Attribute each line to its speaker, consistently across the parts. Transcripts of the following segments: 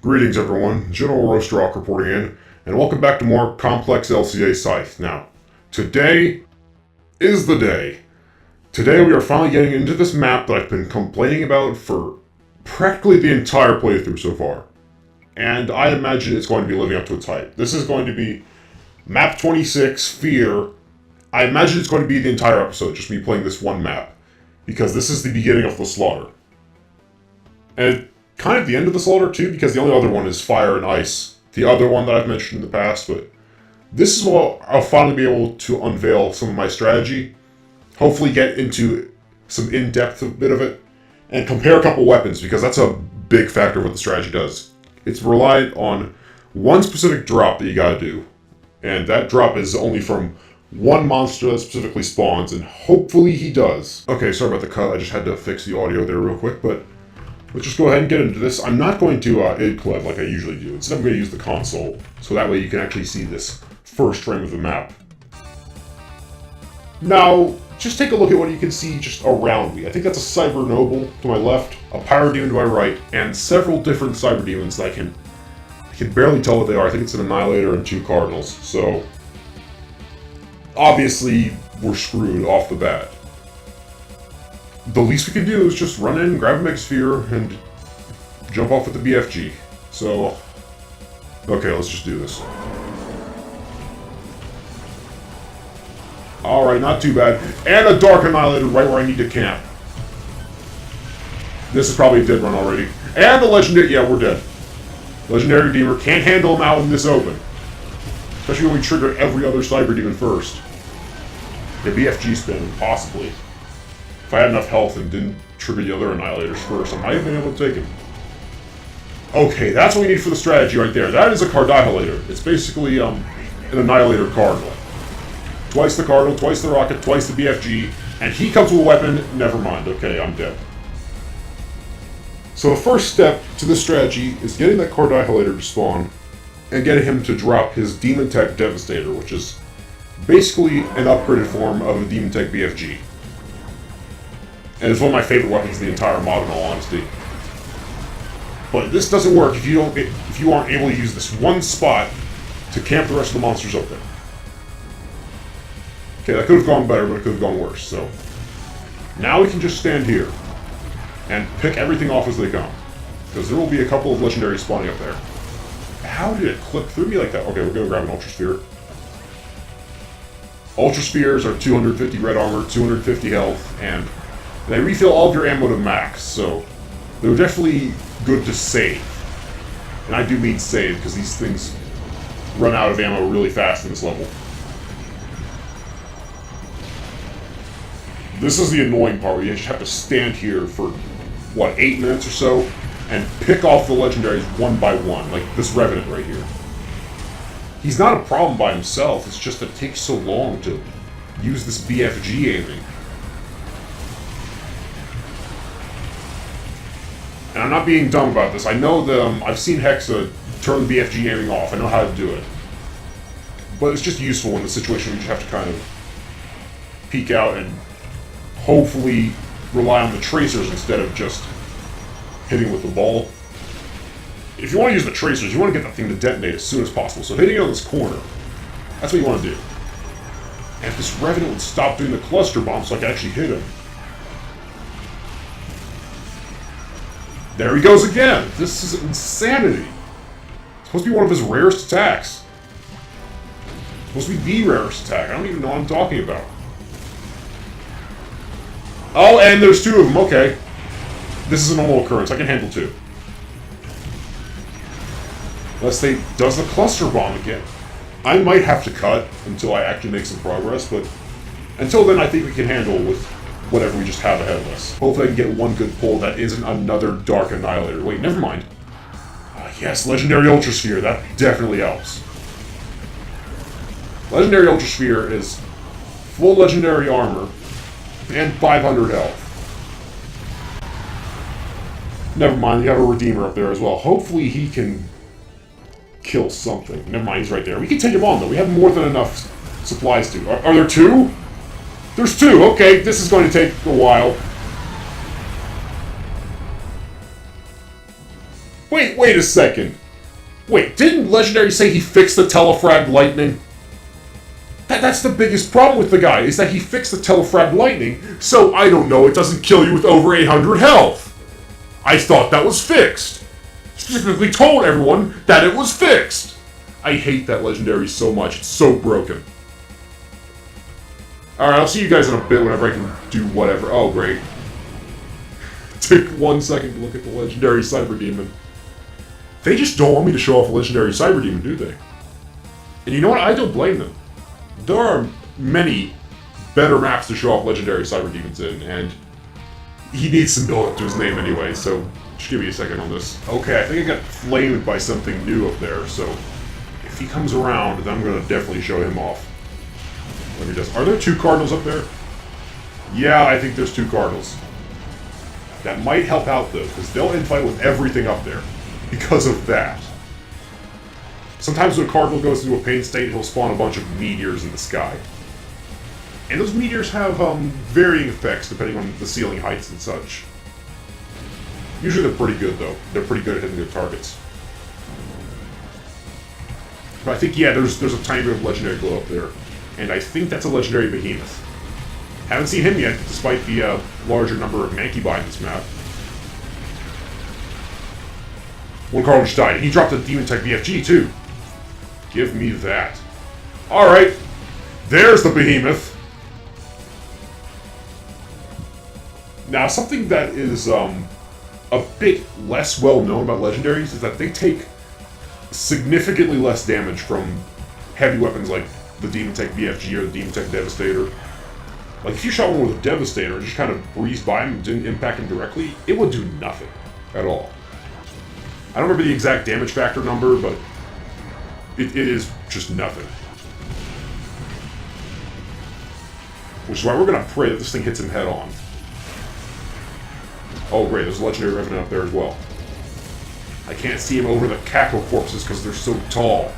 Speaker 1: Greetings everyone, General Roastrock reporting in, and welcome back to more complex LCA Scythe. Now, today is the day. Today we are finally getting into this map that I've been complaining about for practically the entire playthrough so far. And I imagine it's going to be living up to its hype. This is going to be Map 26, Fear. I imagine it's going to be the entire episode, just me playing this one map. Because this is the beginning of the slaughter. And kind of the end of the slaughter too, because the only other one is Fire and Ice. The other one that I've mentioned in the past, but this is what I'll finally be able to unveil some of my strategy. Hopefully get into some in-depth bit of it, and compare a couple weapons, because that's a big factor of what the strategy does. It's reliant on one specific drop that you gotta do, and that drop is only from one monster that specifically spawns, and hopefully he does. Okay, sorry about the cut, I just had to fix the audio there real quick, but let's just go ahead and get into this. I'm not going to id-cleb like I usually do. Instead, I'm going to use the console, so that way you can actually see this first frame of the map. Now, just take a look at what you can see just around me. I think that's a Cyber Noble to my left, a Pyro Demon to my right, and several different Cyber Demons that I can barely tell what they are. I think it's an Annihilator and 2 Cardinals, so obviously we're screwed off the bat. The least we can do is just run in, grab a Mega Sphere, and jump off with the BFG. So, okay, let's just do this. Alright, not too bad. And a Dark Annihilator right where I need to camp. This is probably a dead run already. And the Legendary, yeah, we're dead. Legendary Redeemer can't handle him out in this open. Especially when we trigger every other Cyber Demon first. The BFG spin, possibly. If I had enough health and didn't trigger the other Annihilators first, I might have been able to take him. Okay, that's what we need for the strategy right there. That is a Cardihilator. It's basically an Annihilator Cardinal. Twice the Cardinal, twice the Rocket, twice the BFG, and he comes with a weapon, never mind. Okay, I'm dead. So the first step to this strategy is getting that Cardihilator to spawn, and getting him to drop his Demon Tech Devastator, which is basically an upgraded form of a Demon Tech BFG. And it's one of my favorite weapons in the entire mod, in all honesty. But this doesn't work if you aren't able to use this one spot to camp the rest of the monsters up there. Okay, that could have gone better, but it could have gone worse. So now we can just stand here and pick everything off as they come, because there will be a couple of legendaries spawning up there. How did it clip through me like that? Okay, we're gonna grab an Ultra Sphere. Ultra Spheres are 250 red armor, 250 health, and they refill all of your ammo to max, so they're definitely good to save. And I do mean save, because these things run out of ammo really fast in this level. This is the annoying part, where you just have to stand here for, what, 8 minutes or so, and pick off the legendaries one by one, like this Revenant right here. He's not a problem by himself, it's just that it takes so long to use this BFG aiming. And I'm not being dumb about this. I know that I've seen Hexa turn the BFG aiming off. I know how to do it. But it's just useful in the situation where you just have to kind of peek out and hopefully rely on the tracers instead of just hitting with the ball. If you want to use the tracers, you want to get that thing to detonate as soon as possible. So hitting it on this corner, that's what you want to do. And if this Revenant would stop doing the cluster bomb so I can actually hit him. There he goes again! This is insanity! It's supposed to be one of his rarest attacks. It's supposed to be the rarest attack. I don't even know what I'm talking about. Oh, and there's 2 of them. Okay. This is a normal occurrence. I can handle 2. Unless they does the cluster bomb again. I might have to cut until I actually make some progress, but until then I think we can handle with whatever we just have ahead of us. Hopefully I can get one good pull that isn't another Dark Annihilator. Wait, never mind. Yes, Legendary Ultra Sphere. That definitely helps. Legendary Ultra Sphere is full Legendary armor and 500 health. Never mind, you have a Redeemer up there as well. Hopefully he can kill something. Never mind, he's right there. We can take him on, though. We have more than enough supplies to. Are there 2? There's 2. Okay, this is going to take a while. Wait a second. Wait, didn't Legendary say he fixed the telefrag lightning? That's the biggest problem with the guy, is that he fixed the telefrag lightning, so I don't know, it doesn't kill you with over 800 health. I thought that was fixed. Specifically told everyone that it was fixed. I hate that Legendary so much, it's so broken. Alright, I'll see you guys in a bit whenever I can do whatever. Oh, great. Take 1 second to look at the Legendary Cyber Demon. They just don't want me to show off a Legendary Cyber Demon, do they? And you know what? I don't blame them. There are many better maps to show off Legendary Cyber Demons in, and he needs some build up to his name anyway, so just give me a second on this. Okay, I think I got flamed by something new up there, so if he comes around, then I'm going to definitely show him off. Let me just... Are there 2 Cardinals up there? Yeah, I think there's 2 Cardinals. That might help out, though, because they'll infight with everything up there because of that. Sometimes when a Cardinal goes into a pain state, he'll spawn a bunch of meteors in the sky. And those meteors have varying effects depending on the ceiling heights and such. Usually they're pretty good, though. They're pretty good at hitting their targets. But I think, yeah, there's a tiny bit of Legendary glow up there. And I think that's a Legendary Behemoth. Haven't seen him yet, despite the larger number of Mankybi in this map. 1 Cardinal just died. He dropped a Demon-type BFG, too. Give me that. Alright. There's the Behemoth. Now, something that is a bit less well-known about Legendaries is that they take significantly less damage from heavy weapons like the Demon-Tech BFG or the Demon-Tech Devastator. Like, if you shot one with a Devastator and just kind of breezed by him and didn't impact him directly, it would do nothing at all. I don't remember the exact damage factor number, but it is just nothing. Which is why we're going to pray that this thing hits him head-on. Oh, great, there's a Legendary Revenant up there as well. I can't see him over the Cackle corpses because they're so tall.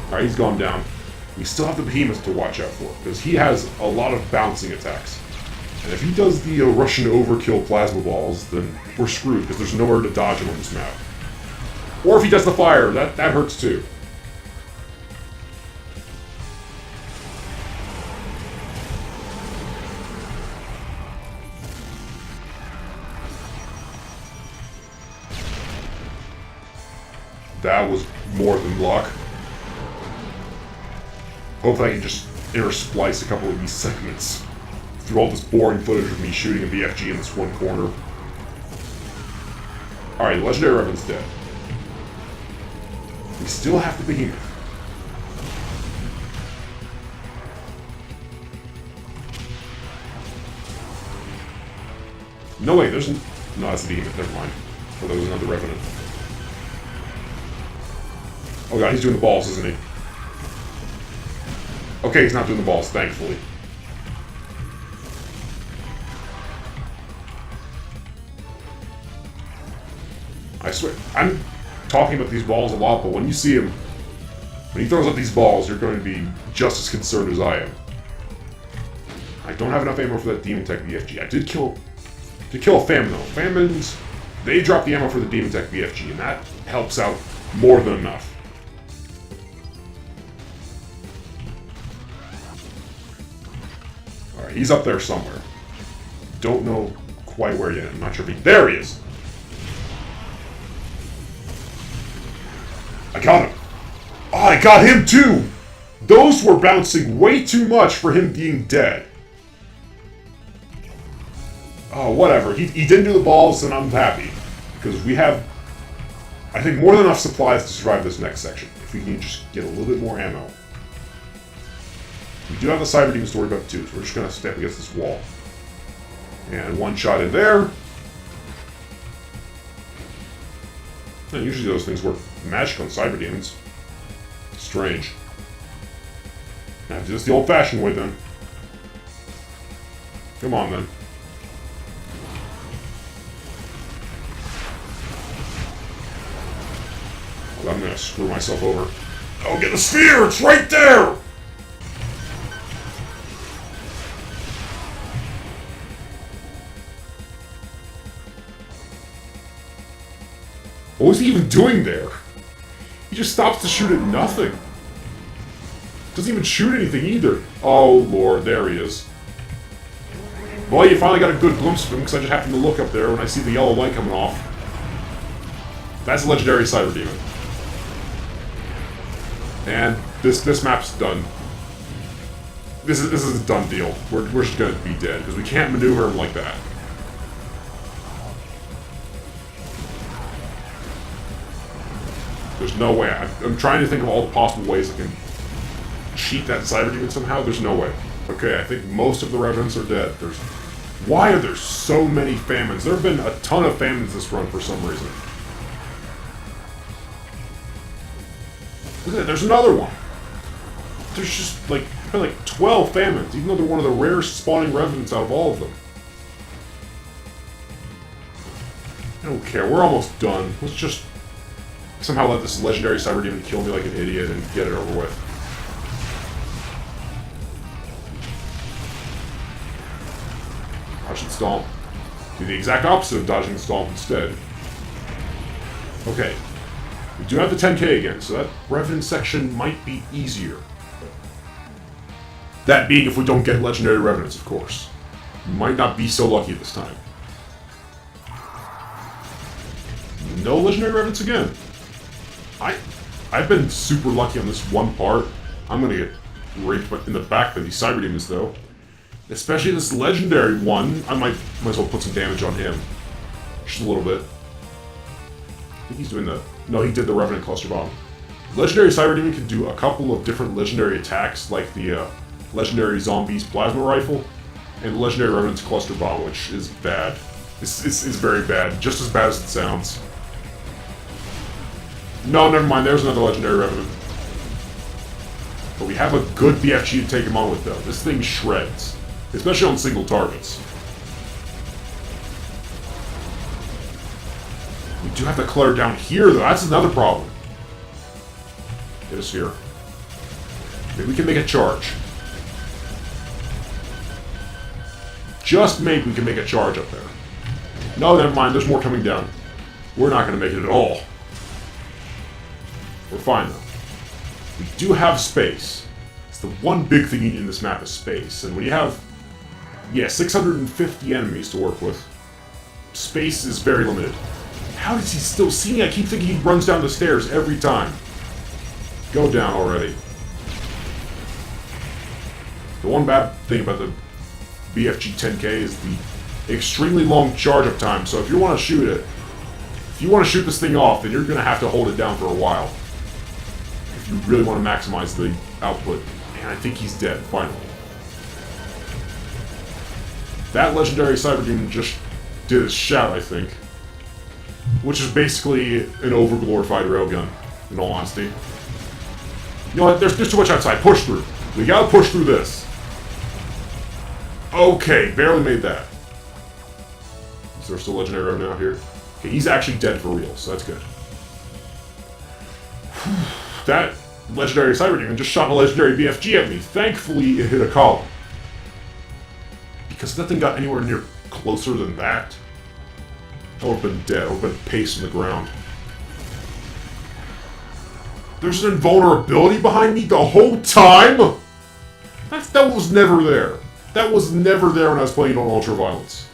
Speaker 1: Alright, he's gone down. We still have the Behemoth to watch out for, because he has a lot of bouncing attacks. And if he does the Russian Overkill Plasma Balls, then we're screwed, because there's nowhere to dodge him on this map. Or if he does the fire, that hurts too. That was more than luck. Hopefully I can just intersplice a couple of these segments through all this boring footage of me shooting a BFG in this one corner. Alright, Legendary Revenant's dead. We still have the Behemoth. No, wait, there's... No, that's the Behemoth, never mind. Oh, there was another Revenant. Oh god, he's doing the balls, isn't he? Okay, he's not doing the balls, thankfully. I swear, I'm talking about these balls a lot, but when you see him, when he throws up these balls, you're going to be just as concerned as I am. I don't have enough ammo for that Demon-Tech BFG. I did kill a Famine, though. Famines, they drop the ammo for the Demon-Tech BFG, and that helps out more than enough. Alright, he's up there somewhere. Don't know quite where yet. I'm not sure if he... There he is! I got him! Oh, I got him too! Those were bouncing way too much for him being dead. Oh, whatever. He didn't do the balls, and I'm happy. Because we have, I think, more than enough supplies to survive this next section. If we can just get a little bit more ammo. We do have the Cyber Demon to worry about too, so we're just going to step against this wall. And one shot in there. And usually those things work magic on Cyber Demons. Strange. I have to do this the old-fashioned way then. Come on then. Well, I'm gonna screw myself over. Oh, get the sphere! It's right there! What was he even doing there? He just stops to shoot at nothing. Doesn't even shoot anything either. Oh, Lord, there he is. Well, you finally got a good glimpse of him, because I just happened to look up there when I see the yellow light coming off. That's a legendary Cyber Demon. And this map's done. This is a done deal. We're just gonna be dead, because we can't maneuver him like that. There's no way. I'm trying to think of all the possible ways I can cheat that Cyber Demon somehow. There's no way. Okay, I think most of the Revenants are dead. Why are there so many famines? There have been a ton of famines this run for some reason. Look at that, there's another one. There's just like 12 famines, even though they're one of the rarest spawning Revenants out of all of them. I don't care, we're almost done. Let's just somehow let this legendary Cyber Demon kill me like an idiot and get it over with. Dodge and stomp. Do the exact opposite of dodging and stomp instead. Okay. We do have the 10k again, so that Revenant section might be easier. That being if we don't get legendary Revenants, of course. We might not be so lucky this time. No legendary Revenants again. I've been super lucky on this one part. I'm gonna get raped in the back by these Cyber Demons though. Especially this legendary one. I might as well put some damage on him. Just a little bit. I think he's doing the... No, he did the Revenant Cluster Bomb. Legendary Cyber Demon can do a couple of different legendary attacks, like the Legendary Zombies Plasma Rifle, and Legendary Revenant's Cluster Bomb, which is bad. It's very bad. Just as bad as it sounds. No, never mind. There's another Legendary Revenant. But we have a good BFG to take him on with, though. This thing shreds. Especially on single targets. We do have to clutter down here, though. That's another problem. Get us here. Maybe we can make a charge. Just maybe we can make a charge up there. No, never mind. There's more coming down. We're not going to make it at all. We're fine, though. We do have space. It's the one big thing you need in this map is space. And when you have, 650 enemies to work with, space is very limited. How does he still see me? I keep thinking he runs down the stairs every time. Go down already. The one bad thing about the BFG 10K is the extremely long charge-up time. So if you want to shoot it, if you want to shoot this thing off, then you're going to have to hold it down for a while. If you really want to maximize the output. And I think he's dead, finally. That legendary Cyber Demon just did his shout, I think. Which is basically an over-glorified railgun, in all honesty. You know what, there's too much outside. Push through. We gotta push through this. Okay, barely made that. Is there still legendary Revenant out here? Okay, he's actually dead for real, so that's good. That legendary Cyber Demon just shot a legendary BFG at me. Thankfully, it hit a column. Because if that thing got anywhere near closer than that, I would have been dead. I would have been paced in the ground. There's an invulnerability behind me the whole time? That was never there. That was never there when I was playing on Ultraviolence.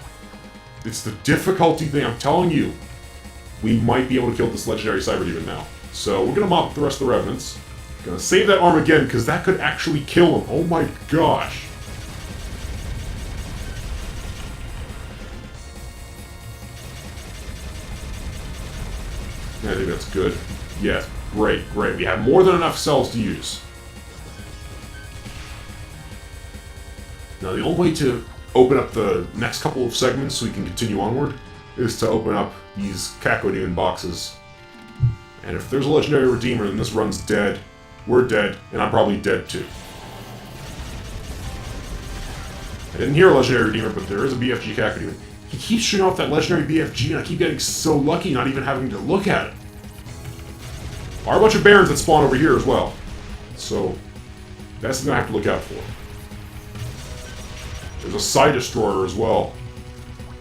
Speaker 1: It's the difficulty thing, I'm telling you. We might be able to kill this legendary Cyber Demon now. So we're gonna mop the rest of the Revenants. Gonna save that arm again, because that could actually kill him. Oh my gosh. I think that's good. Yes, great, great. We have more than enough cells to use. Now the only way to open up the next couple of segments so we can continue onward is to open up these Cacodemon boxes. And if there's a legendary Redeemer and this run's dead, we're dead, and I'm probably dead too. I didn't hear a legendary Redeemer, but there is a BFG Cacodemon. He keeps shooting off that legendary BFG, and I keep getting so lucky not even having to look at it. There are a bunch of Barons that spawn over here as well. So, that's something I have to look out for. There's a Scythe Destroyer as well.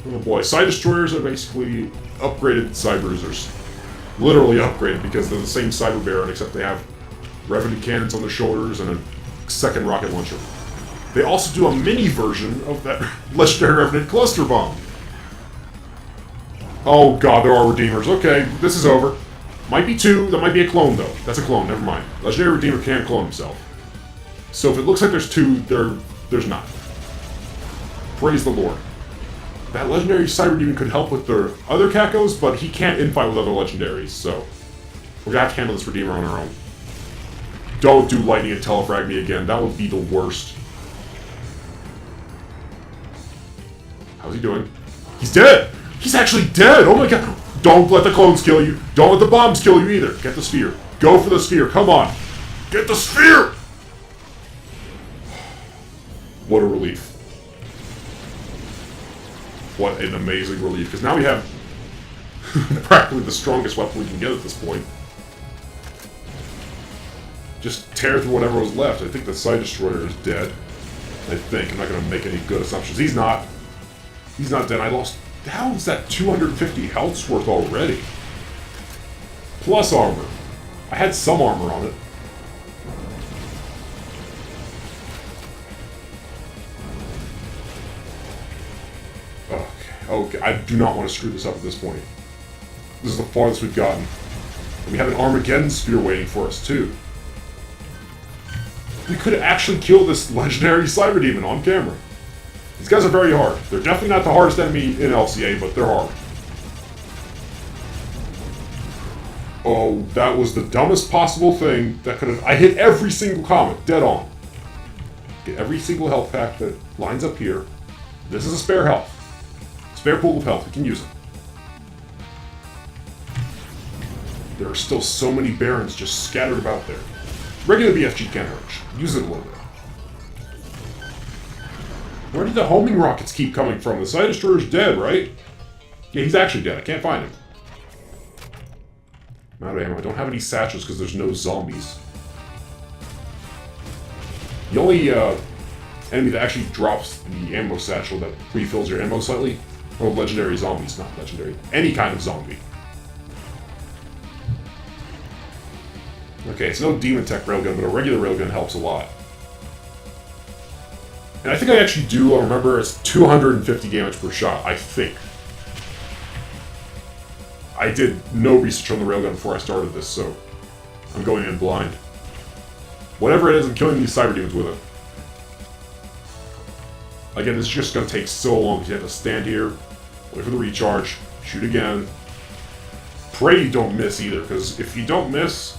Speaker 1: Oh boy, Scythe Destroyers are basically upgraded Cybruisers. literally upgraded because they're the same Cyber Baron, except they have revenue cannons on their shoulders and a second rocket launcher. They also do a mini version of that Legendary Revenant Cluster Bomb. Oh god, there are Redeemers. Okay, this is over. Might be two, that might be a clone though. That's a clone, never mind. Legendary Redeemer can't clone himself. So if it looks like there's two, there's not. Praise the Lord. That Legendary Cyber Demon could help with their other Cacos, but he can't infight with other Legendaries, so we're gonna have to handle this Redeemer on our own. Don't do Lightning and Telefrag me again, that would be the worst. How's he doing? He's dead! He's actually dead! Oh my god! Don't let the clones kill you. Don't let the bombs kill you either. Get the sphere. Go for the sphere. Come on. Get the sphere! What a relief. What an amazing relief. Because now we have practically the strongest weapon we can get at this point. Just tear through whatever was left. I think the Scythe Destroyer is dead. I think. I'm not going to make any good assumptions. He's not. He's not dead. I lost... How is that 250 health's worth already? Plus armor. I had some armor on it. Okay, I do not want to screw this up at this point. This is the farthest we've gotten. And we have an Armageddon Sphere waiting for us, too. We could actually kill this Legendary Cyber Demon on camera. These guys are very hard. They're definitely not the hardest enemy in LCA, but they're hard. Oh, that was the dumbest possible thing that could have... I hit every single comet, dead on. Get every single health pack that lines up here. This is a spare health. Spare pool of health, we can use it. There are still so many Barons just scattered about there. Regular BFG can't hurt. Use it a little bit. Where did the homing rockets keep coming from? The Scythe Destroyer's dead, right? Yeah, he's actually dead. I can't find him. I'm out of ammo. I don't have any satchels because there's no zombies. The only enemy that actually drops the ammo satchel that refills your ammo slightly are legendary zombies, not legendary. Any kind of zombie. Okay, it's no Demon Tech railgun, but a regular railgun helps a lot. And I think I actually do remember it's 250 damage per shot, I think. I did no research on the railgun before I started this, so I'm going in blind. Whatever it is, I'm killing these cyber demons with it. Again, this is just going to take so long because you have to stand here, wait for the recharge, shoot again. Pray you don't miss either, because if you don't miss,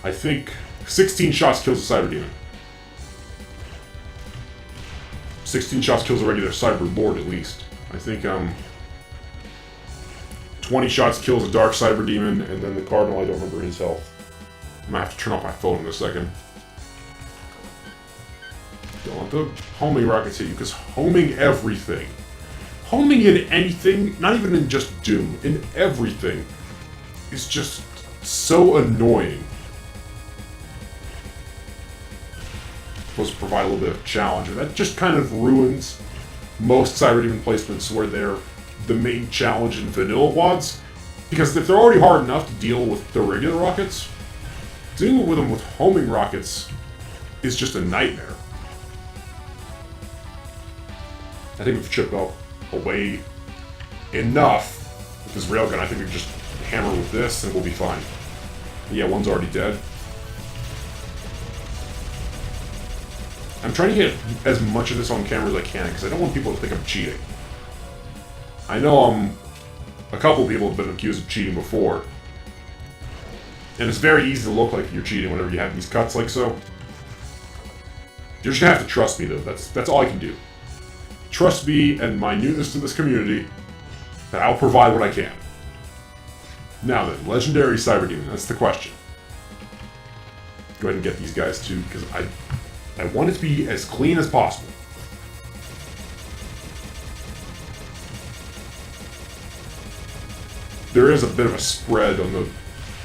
Speaker 1: I think 16 shots kills a cyber demon. 16 shots kills a regular cyber lord at least. I think 20 shots kills a dark cyber demon, and then the cardinal, I don't remember his health. I might have to turn off my phone in a second. Don't want the homing rockets hit you, because homing everything. Homing in anything, not even in just Doom, in everything, is just so annoying. Supposed to provide a little bit of challenge, and that just kind of ruins most Cyber Demon placements where they're the main challenge in vanilla wads, because if they're already hard enough to deal with the regular rockets, dealing with them with homing rockets is just a nightmare. I think we've chipped away enough with this railgun. I think we can just hammer with this and we'll be fine. Yeah, one's already dead. I'm trying to get as much of this on camera as I can, because I don't want people to think I'm cheating. I know a couple people have been accused of cheating before. And it's very easy to look like you're cheating whenever you have these cuts like so. You're just gonna have to trust me though, that's all I can do. Trust me and my newness to this community, that I'll provide what I can. Now then, Legendary Cyber Demon, that's the question. Go ahead and get these guys too, because I want it to be as clean as possible. There is a bit of a spread on the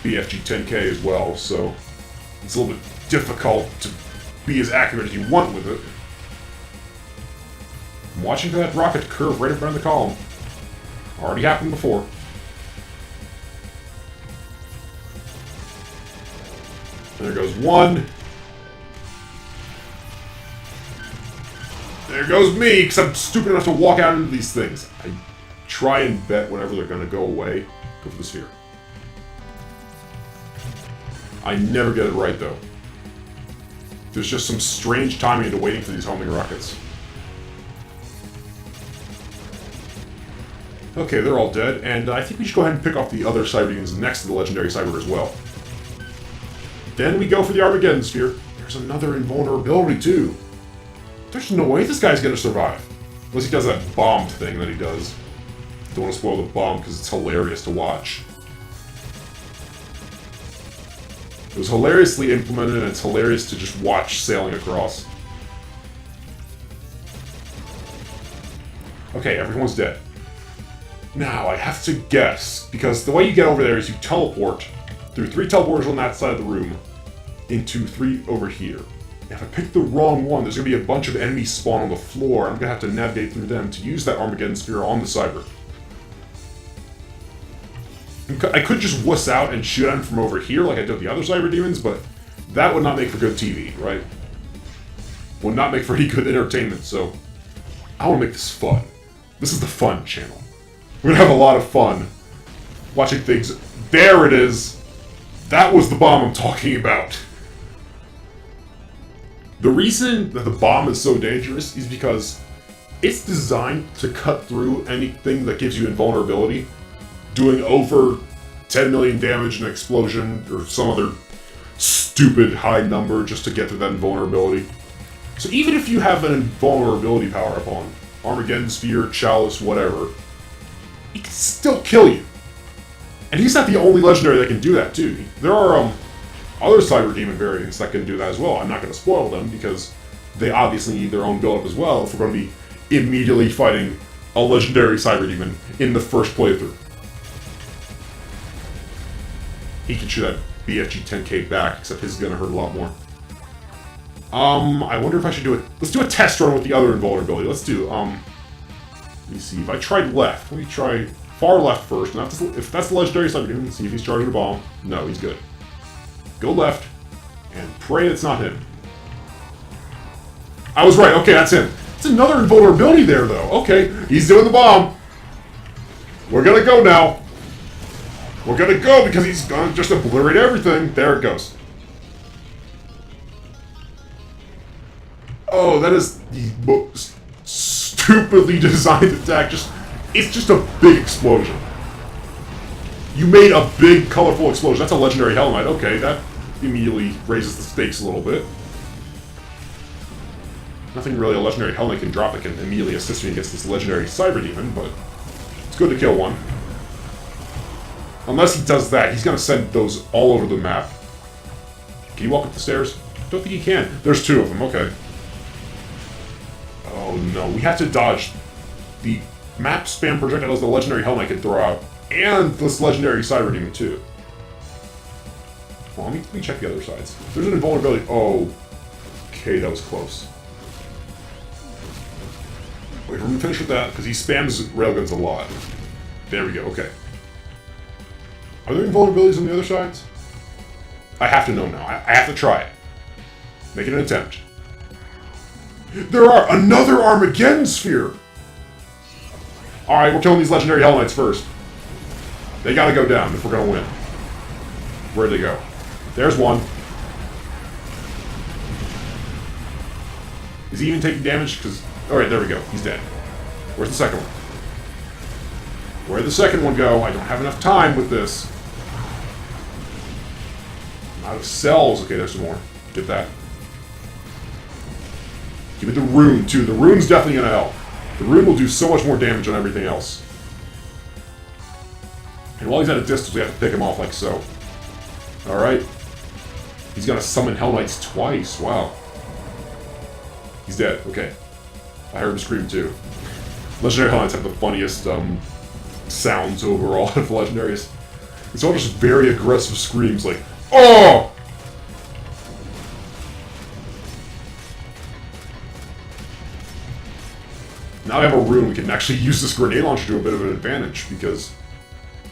Speaker 1: BFG 10K as well, so it's a little bit difficult to be as accurate as you want with it. I'm watching for that rocket to curve right in front of the column. Already happened before. There goes one. There goes me, because I'm stupid enough to walk out into these things. I try and bet whenever they're going to go away. Go for the sphere. I never get it right, though. There's just some strange timing into waiting for these homing rockets. Okay, they're all dead, and I think we should go ahead and pick off the other cyber demons next to the legendary cyber as well. Then we go for the Armageddon Sphere. There's another invulnerability, too. There's no way this guy's gonna survive. Unless he does that bomb thing that he does. Don't want to spoil the bomb because it's hilarious to watch. It was hilariously implemented, and it's hilarious to just watch sailing across. Okay, everyone's dead. Now, I have to guess, because the way you get over there is you teleport through 3 teleporters on that side of the room into 3 over here. If I pick the wrong one, there's going to be a bunch of enemies spawn on the floor. I'm going to have to navigate through them to use that Armageddon Sphere on the cyber. I could just wuss out and shoot at him from over here like I did with the other cyber demons, but that would not make for good TV, right? Would not make for any good entertainment, so I want to make this fun. This is the fun channel. We're going to have a lot of fun watching things. There it is! That was the bomb I'm talking about. The reason that the bomb is so dangerous is because it's designed to cut through anything that gives you invulnerability, doing over 10 million damage in an explosion or some other stupid high number just to get through that invulnerability. So even if you have an invulnerability power up on Armageddon Sphere, Chalice, whatever, he can still kill you. And he's not the only legendary that can do that too. There are other Cyber Demon variants that can do that as well. I'm not going to spoil them because they obviously need their own build-up as well if we're going to be immediately fighting a legendary Cyber Demon in the first playthrough. He can shoot that BFG 10k back, except his is going to hurt a lot more. I wonder if I should do it. Let's do a test run with the other invulnerability. Let's do, let me see. If I tried left, let me try far left first. Now, if that's the legendary Cyber Demon, see if he's charging a bomb. No, he's good. Go left, and pray it's not him. I was right. Okay, that's him. It's another invulnerability there, though. Okay, he's doing the bomb. We're gonna go now. We're gonna go because he's gonna just obliterate everything. There it goes. Oh, that is the most stupidly designed attack. It's just a big explosion. You made a big, colorful explosion. That's a legendary Hell Knight. Okay, that immediately raises the stakes a little bit. Nothing really a legendary Hell Knight can drop that can immediately assist me against this legendary Cyber Demon, but it's good to kill one. Unless he does that, he's going to send those all over the map. Can you walk up the stairs? Don't think he can. There's 2 of them, okay. Oh no, we have to dodge the map spam projectiles the legendary Hell Knight can throw out. And this legendary Cyber Demon, too. Well, let me check the other sides. There's an invulnerability. Oh. Okay, that was close. Wait for him to finish with that, because he spams railguns a lot. There we go, okay. Are there invulnerabilities on the other sides? I have to know now. I have to try it. Make it an attempt. There are another Armageddon Sphere! Alright, we're killing these legendary Hell Knights first. They gotta go down if we're gonna win. Where'd they go? There's one. Is he even taking damage? Because, alright, there we go. He's dead. Where's the second one? Where'd the second one go? I don't have enough time with this. I'm out of cells. Okay, there's some more. Get that. Give me the rune, too. The rune's definitely gonna help. The rune will do so much more damage on everything else. And while he's at a distance, we have to pick him off like so. Alright. He's gonna summon Hell Knights twice. Wow. He's dead. Okay. I heard him scream too. Legendary Hell Knights have the funniest sounds overall of Legendaries. It's all just very aggressive screams like, oh! Now I have a rune, we can actually use this grenade launcher to a bit of an advantage, because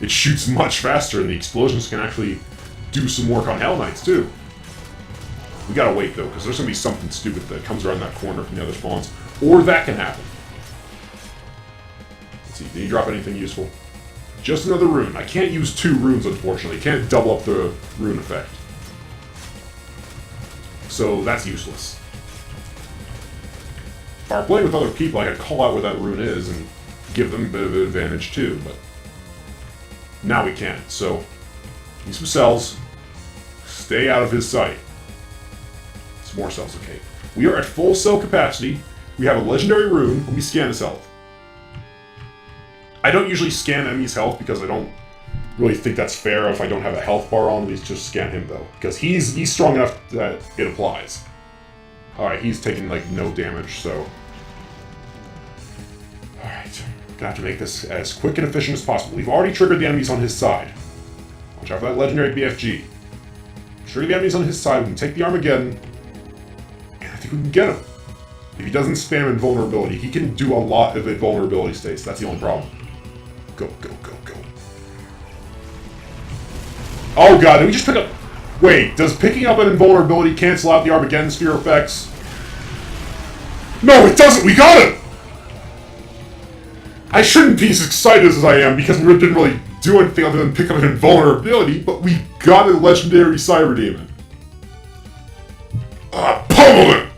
Speaker 1: it shoots much faster and the explosions can actually do some work on Hell Knights too. We gotta wait, though, because there's gonna be something stupid that comes around that corner from the other spawns. Or that can happen. Let's see, did he drop anything useful? Just another rune. I can't use 2 runes, unfortunately. Can't double up the rune effect. So that's useless. If I were playing with other people, I could call out where that rune is and give them a bit of an advantage too, but now we can't. So use some cells. Stay out of his sight. Some more cells, okay. We are at full cell capacity. We have a legendary rune, and we scan his health. I don't usually scan enemies' health because I don't really think that's fair if I don't have a health bar on. Please just scan him though, because he's strong enough that it applies. Alright, he's taking like no damage, so. Alright, gonna have to make this as quick and efficient as possible. We've already triggered the enemies on his side. Watch out for that legendary BFG. Trigger the enemies on his side, we can take the Armageddon, and I think we can get him. If he doesn't spam invulnerability, he can do a lot of invulnerability states. That's the only problem. Go, go, go, go. Oh god, did we just pick up... Wait, does picking up an invulnerability cancel out the Armageddon sphere effects? No, it doesn't! We got it! I shouldn't be as excited as I am because we didn't really do anything other than pick up an invulnerability, but we got a legendary Cyber Demon. Pummel it!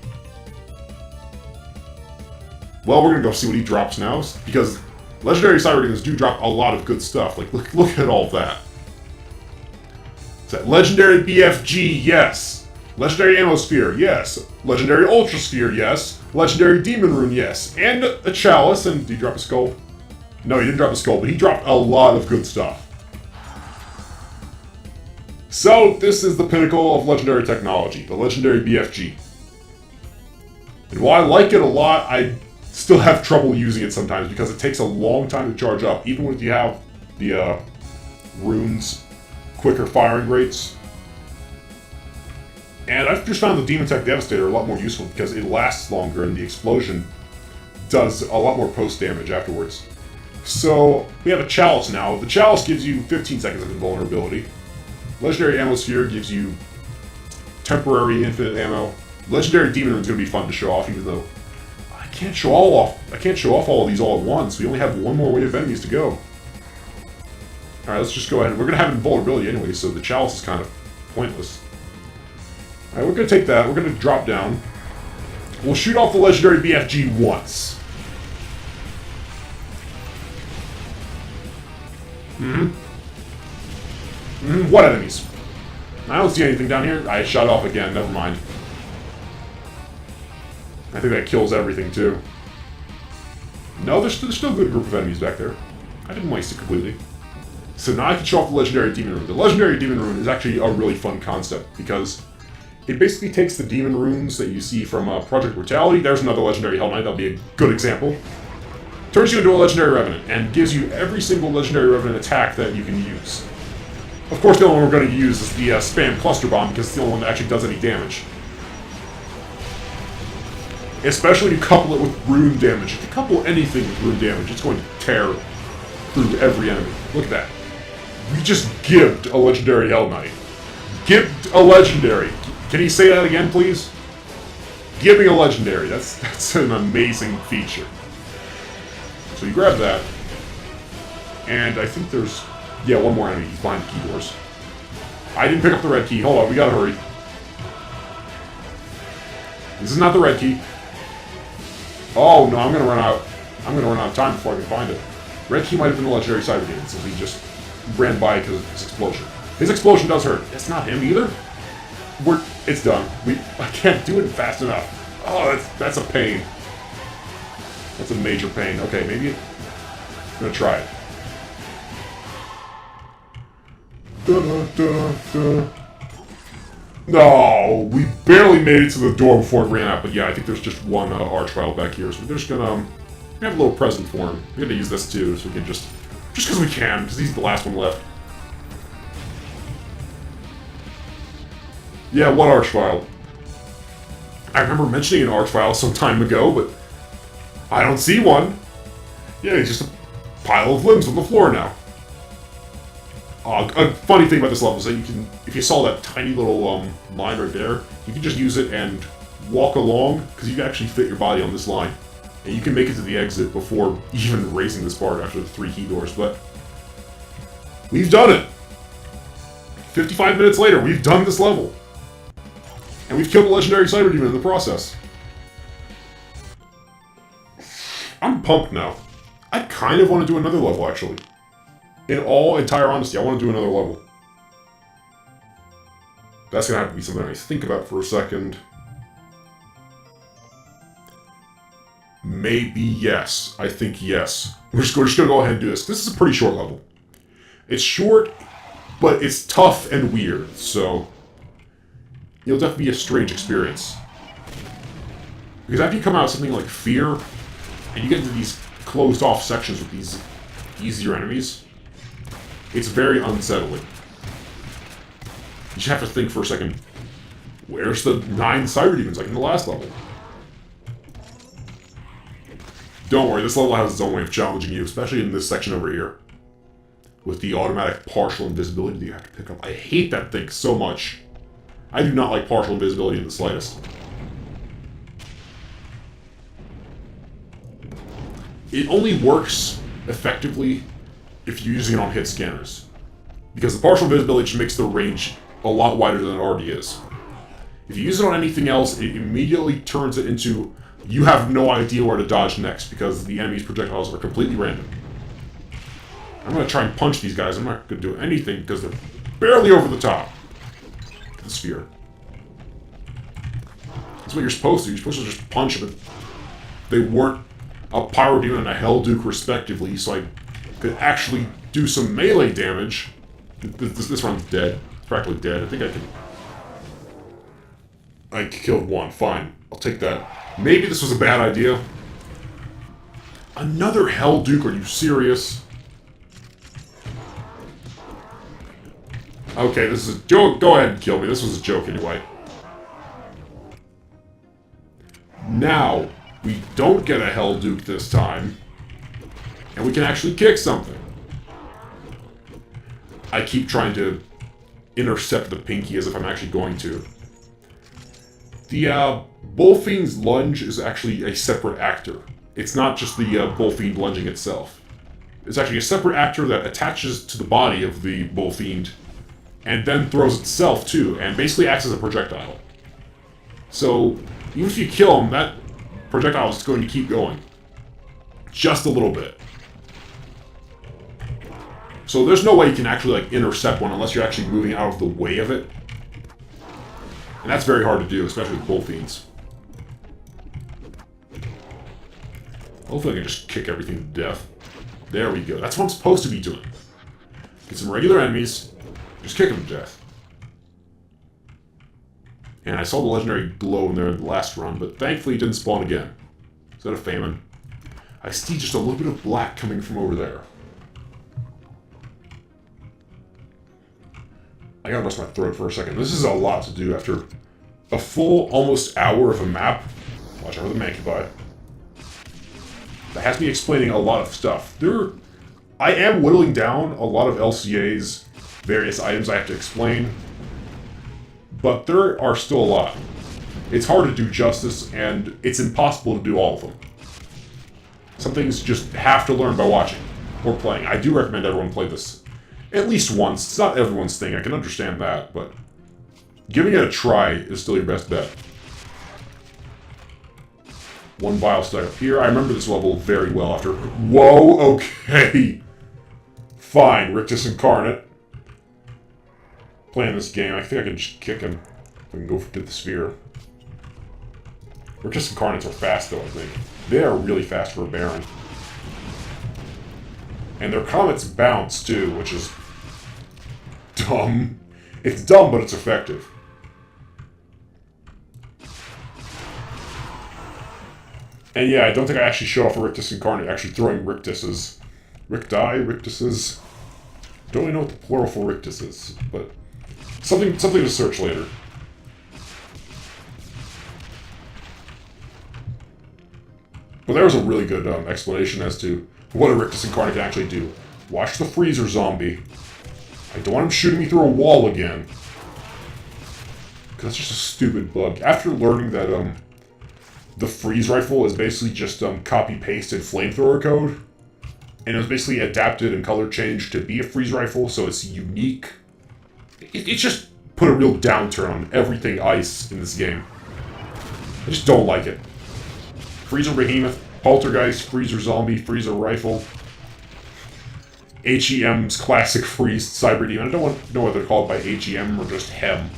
Speaker 1: Well, we're gonna go see what he drops now, because legendary Cyber Demons do drop a lot of good stuff. Like, look at all that. Is that legendary BFG? Yes. Legendary Ammo Sphere? Yes. Legendary Ultra Sphere? Yes. Legendary Demon Rune? Yes. And a Chalice. And did he drop a skull? No, he didn't drop a skull, but he dropped a lot of good stuff. So, this is the pinnacle of legendary technology, the legendary BFG. And while I like it a lot, I still have trouble using it sometimes because it takes a long time to charge up, even when you have the runes quicker firing rates. And I've just found the Demon Tech Devastator a lot more useful because it lasts longer and the explosion does a lot more post damage afterwards. So we have a Chalice now. The Chalice gives you 15 seconds of invulnerability. Legendary Ammo Sphere gives you temporary infinite ammo. Legendary Demon Rune is going to be fun to show off, even though I can't show off all of these all at once. We only have one more wave of enemies to go. Alright, let's just go ahead. We're going to have invulnerability anyway, so the Chalice is kind of pointless. Alright, we're going to take that. We're going to drop down. We'll shoot off the legendary BFG once. What enemies? I don't see anything down here. I shot off again. Never mind. I think that kills everything, too. No, there's still a good group of enemies back there. I didn't waste it completely. So now I can show off the Legendary Demon Rune. The Legendary Demon Rune is actually a really fun concept, because it basically takes the Demon Runes that you see from Project Brutality. There's another Legendary Hell Knight. That'll be a good example. Turns you into a Legendary Revenant, and gives you every single Legendary Revenant attack that you can use. Of course, the only one we're going to use is the Spam Cluster Bomb, because it's the only one that actually does any damage. Especially when you couple it with rune damage. If you couple anything with rune damage, it's going to tear through every enemy. Look at that. We just gibbed a Legendary Hell Knight. Gibbed a Legendary. Can you say that again, please? Giving a Legendary. That's an amazing feature. So you grab that. And I think there's... yeah, one more enemy. He's behind the key doors. I didn't pick up the red key. Hold on, we gotta hurry. This is not the red key. Oh, no, I'm gonna run out. I'm gonna run out of time before I can find it. Red key might have been the Legendary Cyber Demon, since he just ran by because of his explosion. His explosion does hurt. It's not him either. It's done. I can't do it fast enough. Oh, that's a pain. That's a major pain. Okay, maybe I'm gonna try it. No, we barely made it to the door before it ran out, but yeah, I think there's just one Archvile back here, so we're just gonna have a little present for him. We're gonna use this too, so we can just because we can, because he's the last one left. Yeah, one Archvile. I remember mentioning an Archvile some time ago, but I don't see one. Yeah, he's just a pile of limbs on the floor now. A funny thing about this level is that you can, if you saw that tiny little line right there, you can just use it and walk along, because you can actually fit your body on this line. And you can make it to the exit before even raising this bar after the 3 key doors, but we've done it! 55 minutes later, we've done this level. And we've killed a legendary cyber demon in the process. I'm pumped now. I kind of want to do another level, actually. In all entire honesty, I want to do another level. That's going to have to be something I think about for a second. Maybe yes. I think yes. We're just going to go ahead and do this. This is a pretty short level. It's short, but it's tough and weird, so it'll definitely be a strange experience. Because after you come out of something like Fear, and you get into these closed-off sections with these easier enemies, it's very unsettling. You just have to think for a second, where's the 9 cyber demons like in the last level? Don't worry, this level has its own way of challenging you, especially in this section over here. With the automatic partial invisibility that you have to pick up. I hate that thing so much. I do not like partial invisibility in the slightest. It only works effectively if you're using it on hit scanners. Because the partial invisibility just makes the range a lot wider than it already is. If you use it on anything else, it immediately turns it into you have no idea where to dodge next because the enemy's projectiles are completely random. I'm going to try and punch these guys. I'm not going to do anything because they're barely over the top. The sphere. That's what you're supposed to do. You're supposed to just punch them. They weren't a Pyro Demon and a Hell Duke respectively, so I could actually do some melee damage. This one's dead. It's practically dead. I think I can... I killed one. Fine. I'll take that. Maybe this was a bad idea. Another Hell Duke? Are you serious? Okay, this is a joke. Go ahead and kill me. This was a joke anyway. Now, we don't get a Hell Duke this time. And we can actually kick something. I keep trying to intercept the pinky as if I'm actually going to. The Bullfiend's lunge is actually a separate actor. It's not just the Bullfiend lunging itself. It's actually a separate actor that attaches to the body of the Bullfiend and then throws itself too, and basically acts as a projectile. So, even if you kill him, that projectile is going to keep going. Just a little bit. So there's no way you can actually like intercept one unless you're actually moving out of the way of it. And that's very hard to do, especially with Bullfiends. Hopefully I can just kick everything to death. There we go. That's what I'm supposed to be doing. Get some regular enemies, just kick them to death. And I saw the legendary glow in there in the last run, but thankfully it didn't spawn again. Is that a famine? I see just a little bit of black coming from over there. I gotta rest my throat for a second. This is a lot to do after a full, almost hour of a map. Watch out for the Mancubi. That has me explaining a lot of stuff. I am whittling down a lot of LCA's various items I have to explain, but there are still a lot. It's hard to do justice, and it's impossible to do all of them. Some things you just have to learn by watching or playing. I do recommend everyone play this at least once. It's not everyone's thing, I can understand that, but giving it a try is still your best bet. One vial stuck up here. I remember this level very well after... Whoa, okay. Fine, Rictus Incarnate. Playing this game, I think I can just kick him. I can go to the sphere. Rictus Incarnates are fast though, I think. They are really fast for a Baron. And their comets bounce too, which is dumb. It's dumb, but it's effective. And yeah, I don't think I actually showed off a Rictus Incarnate, actually throwing Rictuses. Rictuses. Don't really know what the plural for Rictus is, but something to search later. But there was a really good explanation as to what a Rictus Incarnate can actually do. Watch the freezer zombie. I don't want him shooting me through a wall again. Because that's just a stupid bug. After learning that the freeze rifle is basically just copy-pasted flamethrower code, and it was basically adapted and color changed to be a freeze rifle, so it's unique. It's just put a real downturn on everything ice in this game. I just don't like it. Freezer Behemoth, Poltergeist, Freezer Zombie, Freezer Rifle, HEM's classic freeze Cyber Demon. I don't want to know whether they're called by HEM or just HEM.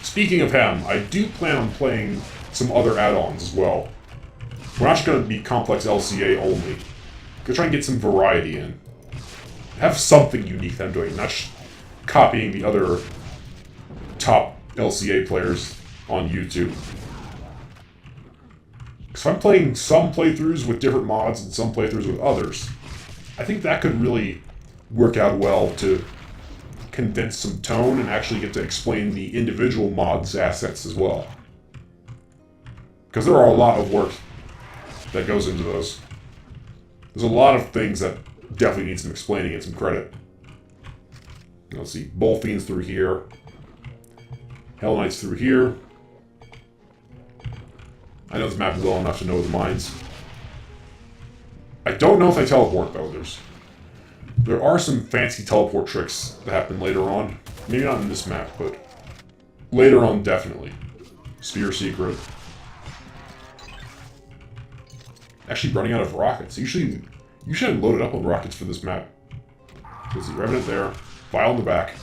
Speaker 1: Speaking of HEM, I do plan on playing some other add-ons as well. We're not just going to be complex LCA only. I'm going to try and get some variety in. Have something unique that I'm doing, not just copying the other top LCA players on YouTube. Because if I'm playing some playthroughs with different mods and some playthroughs with others, I think that could really work out well to condense some tone and actually get to explain the individual mods' assets as well. Because there are a lot of work that goes into those. There's a lot of things that definitely need some explaining and some credit. Let's see, Bull Fiends through here. Hell Knights through here. I know this map well enough to know the mines. I don't know if they teleport though. There are some fancy teleport tricks that happen later on. Maybe not in this map, but later on definitely. Sphere Secret. Actually running out of rockets. Usually I'm loaded up on rockets for this map. Let's see, Revenant there. File in the back.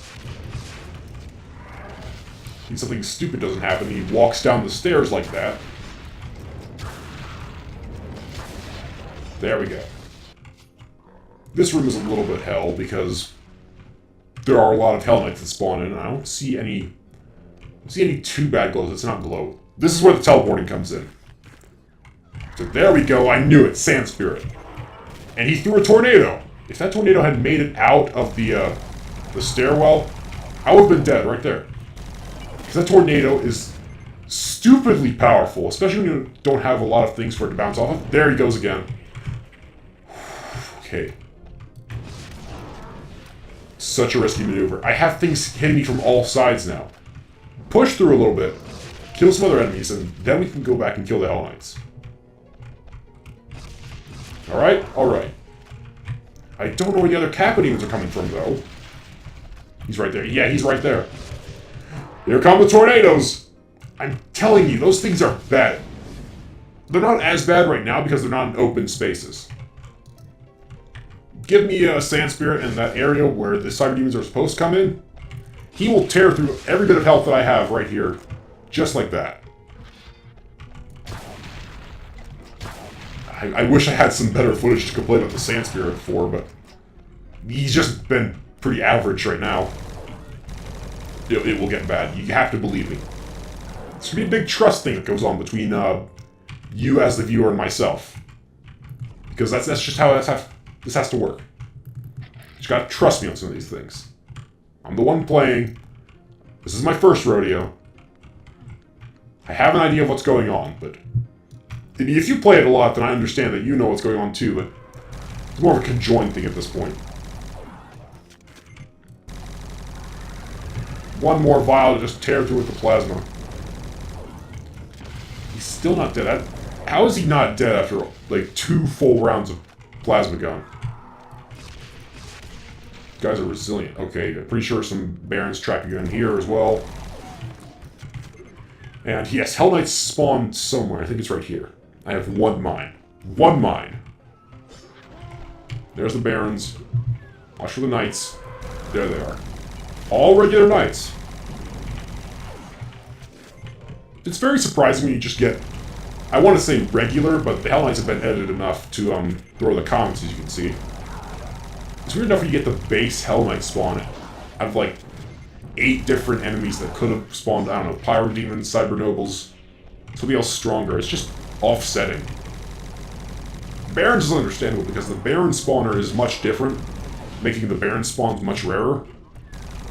Speaker 1: And something stupid doesn't happen. He walks down the stairs like that. There we go. This room is a little bit hell because there are a lot of Hell Knights that spawn in, and I don't see any too bad glows. It's not glow. This is where the teleporting comes in. So there we go. I knew it. Sand Spirit. And he threw a tornado. If that tornado had made it out of the stairwell, I would have been dead right there. Because that tornado is stupidly powerful, especially when you don't have a lot of things for it to bounce off of. There he goes again. Okay. Such a risky maneuver. I have things hitting me from all sides now. Push through a little bit, kill some other enemies, and then we can go back and kill the Hell Knights. Alright? Alright. I don't know where the other Kappa demons are coming from, though. He's right there. Yeah, he's right there. Here come the tornadoes! I'm telling you, those things are bad. They're not as bad right now because they're not in open spaces. Give me a Sand Spirit in that area where the Cyber Demons are supposed to come in. He will tear through every bit of health that I have right here. Just like that. I wish I had some better footage to complain about the Sand Spirit for, but he's just been pretty average right now. It will get bad. You have to believe me. It's going to be a big trust thing that goes on between you as the viewer and myself. Because that's just how this has to work. You just gotta trust me on some of these things. I'm the one playing. This is my first rodeo. I have an idea of what's going on, but if you play it a lot, then I understand that you know what's going on too, but it's more of a conjoined thing at this point. One more vial to just tear through with the plasma. He's still not dead. How is he not dead after, like, 2 full rounds of plasma gun? These guys are resilient. Okay, I'm pretty sure some Barons tracking in here as well. And yes, Hell Knights spawn somewhere. I think it's right here. I have one mine. One mine. There's the Barons. Watch for the Knights. There they are. All regular Knights. It's very surprising when you just get, I want to say regular, but the Hell Knights have been edited enough to throw the comments, as you can see. It's weird enough when you get the base Hell Knight spawn out of like 8 different enemies that could have spawned, I don't know, Pyro Demons, Cyber Nobles, something else stronger. It's just offsetting. Barons is understandable because the Baron spawner is much different, making the Baron spawns much rarer.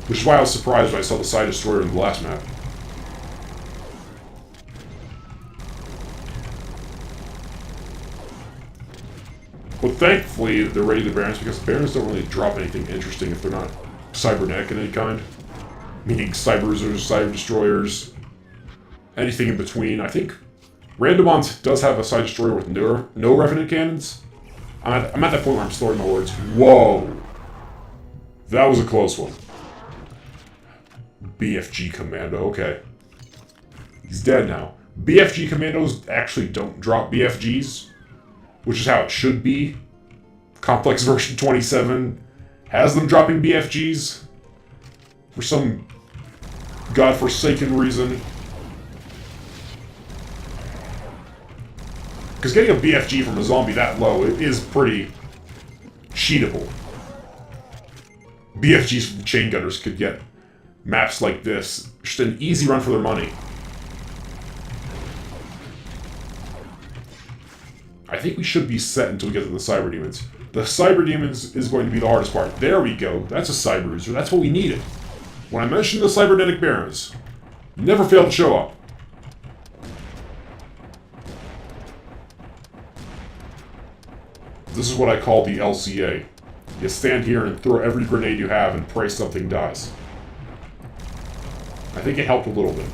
Speaker 1: Which is why I was surprised when I saw the Side Destroyer in the last map. But thankfully, they're ready to Barons, because Barons don't really drop anything interesting if they're not cybernetic in any kind. Meaning Cyberzers, Cyber Destroyers, anything in between. I think Randomont does have a Cyber Destroyer with no Revenant Cannons. I'm at that point where I'm slurring my words. Whoa! That was a close one. BFG Commando, okay. He's dead now. BFG Commandos actually don't drop BFGs, which is how it should be. Complex version 27 has them dropping BFGs for some godforsaken reason. Because getting a BFG from a zombie that low is pretty cheatable. BFGs from chain gunners could get maps like this. Just an easy run for their money. I think we should be set until we get to the Cyber Demons. The Cyber Demons is going to be the hardest part. There we go. That's a Cyber Bruiser. That's what we needed. When I mentioned the Cybernetic Barons, never failed to show up. This is what I call the LCA. You stand here and throw every grenade you have and pray something dies. I think it helped a little bit.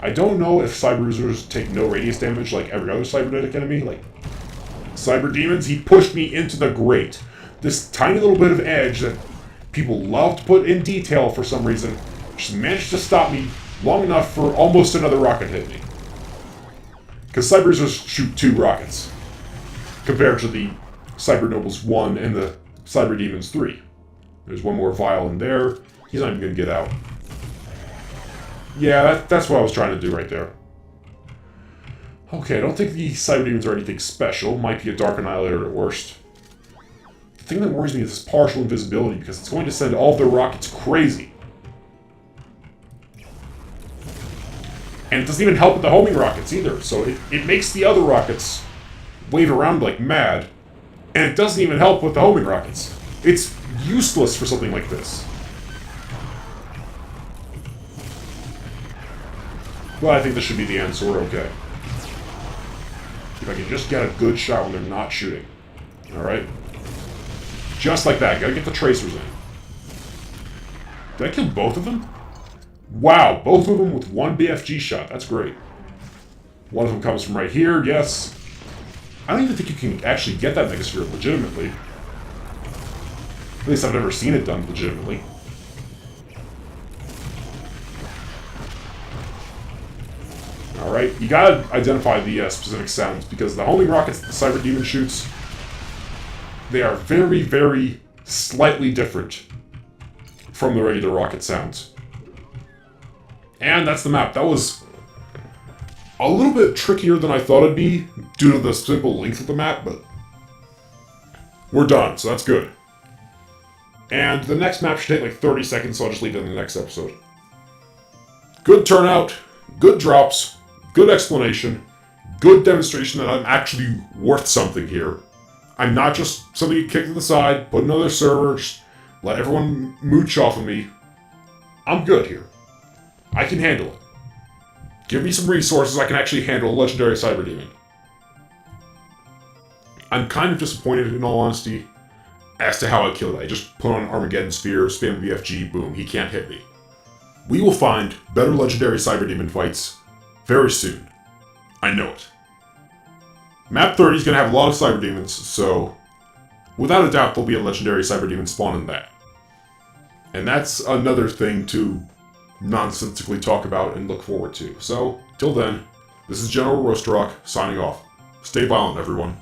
Speaker 1: I don't know if Cyber Bruisers take no radius damage like every other cybernetic enemy, like Cyber Demons. He pushed me into the grate. This tiny little bit of edge that people love to put in detail for some reason just managed to stop me long enough for almost another rocket hit me. Because Cyber Bruisers shoot 2 rockets, compared to the Cyber Nobles 1 and the Cyber Demons 3. There's one more vial in there. He's not even going to get out. Yeah, that's what I was trying to do right there. Okay, I don't think the Cyber Demons are anything special. Might be a Dark Annihilator at worst. The thing that worries me is this partial invisibility, because it's going to send all of their rockets crazy. And it doesn't even help with the homing rockets either, so it makes the other rockets wave around like mad, and it doesn't even help with the homing rockets. It's useless for something like this. Well, I think this should be the end, so we're okay. If I can just get a good shot when they're not shooting. Alright? Just like that. Gotta get the tracers in. Did I kill both of them? Wow, both of them with one BFG shot. That's great. One of them comes from right here, yes. I don't even think you can actually get that Megasphere legitimately. At least I've never seen it done legitimately. Alright, you gotta identify the specific sounds, because the homing rockets that the Cyber Demon shoots, they are very, very slightly different from the regular rocket sounds. And that's the map. That was a little bit trickier than I thought it'd be, due to the simple length of the map, but we're done, so that's good. And the next map should take like 30 seconds, so I'll just leave it in the next episode. Good turnout, good drops, good explanation, good demonstration that I'm actually worth something here. I'm not just something you kick to the side, put another server, just let everyone mooch off of me. I'm good here. I can handle it. Give me some resources, I can actually handle a Legendary Cyber Demon. I'm kind of disappointed, in all honesty, as to how I killed it. I just put on Armageddon Sphere, spam BFG, boom, he can't hit me. We will find better Legendary Cyber Demon fights very soon. I know it. Map 30 is going to have a lot of Cyber Demons, so without a doubt there'll be a Legendary Cyber Demon spawn in that. And that's another thing to nonsensically talk about and look forward to. So, till then, this is General Roastrock signing off. Stay violent, everyone.